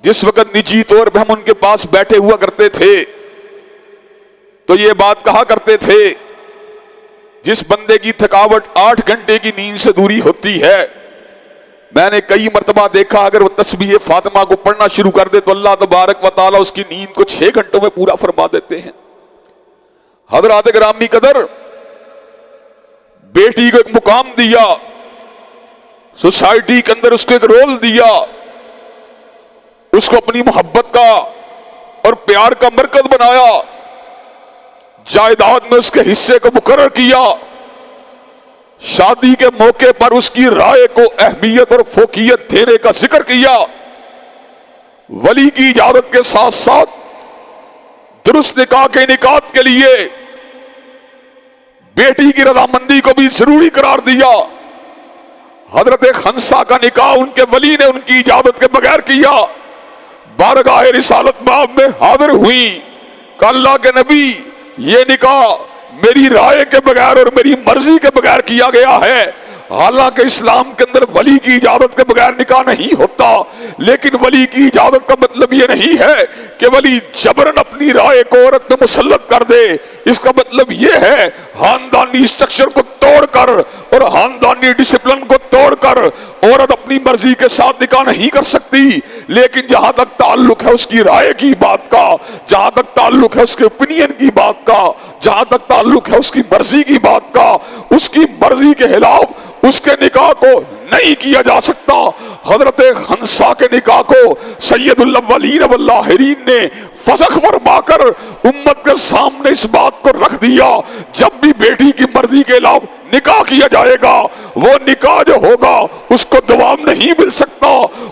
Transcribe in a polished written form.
جس وقت نجی طور پہ ہم ان کے پاس بیٹھے ہوا کرتے تھے تو یہ بات کہا کرتے تھے، جس بندے کی تھکاوٹ 8 گھنٹے کی نیند سے دوری ہوتی ہے، میں نے کئی مرتبہ دیکھا اگر وہ تسبیح فاطمہ کو پڑھنا شروع کر دے تو اللہ تبارک و تعالیٰ اس کی نیند کو 6 گھنٹوں میں پورا فرما دیتے ہیں۔ حضرات گرامی قدر، بیٹی کو ایک مقام دیا، سوسائٹی کے اندر اس کو ایک رول دیا، اس کو اپنی محبت کا اور پیار کا مرکز بنایا، جائیداد میں اس کے حصے کو مقرر کیا، شادی کے موقع پر اس کی رائے کو اہمیت اور فوقیت دینے کا ذکر کیا، ولی کی اجازت کے ساتھ ساتھ درست نکاح کے انعقاد کے لیے بیٹی کی رضامندی کو بھی ضروری قرار دیا۔ حضرت خنسا کا نکاح ان کے ولی نے ان کی اجازت کے بغیر کیا، بارگاہ رسالت باب میں حاضر ہوئی کہ اللہ کے نبی یہ نکاح میری رائے کے بغیر اور میری مرضی کے بغیر کیا گیا ہے۔ حالانکہ اسلام کے اندر ولی کی اجازت کے بغیر نکاح نہیں ہوتا، لیکن ولی کی اجازت کا مطلب یہ نہیں ہے کہ ولی جبرن اپنی رائے کو عورت میں مسلط کر دے۔ اس کا مطلب یہ ہے خاندانی اسٹرکچر کو توڑ کر اور خاندانی ڈسپلن کو توڑ کر عورت اپنی مرضی کے ساتھ نکاح نہیں کر سکتی، لیکن جہاں تک تعلق ہے اس کی رائے کی بات کا، جہاں تک تعلق ہے اس کے اوپینین کی بات کا، جہاں تک تعلق ہے اس کی مرضی کی بات کا، اس کی مرضی کے خلاف اس کے نکاح کو نہیں کیا جا سکتا۔ حضرت خنسا کے نکاح کو سید الاولین والآخرین نے فسخ فرما کر امت کے سامنے اس بات کو رکھ دیا، جب بھی بیٹی کی مرضی کے خلاف نکاح کیا جائے گا وہ نکاح جو ہوگا اس کو دوام نہیں مل سکتا۔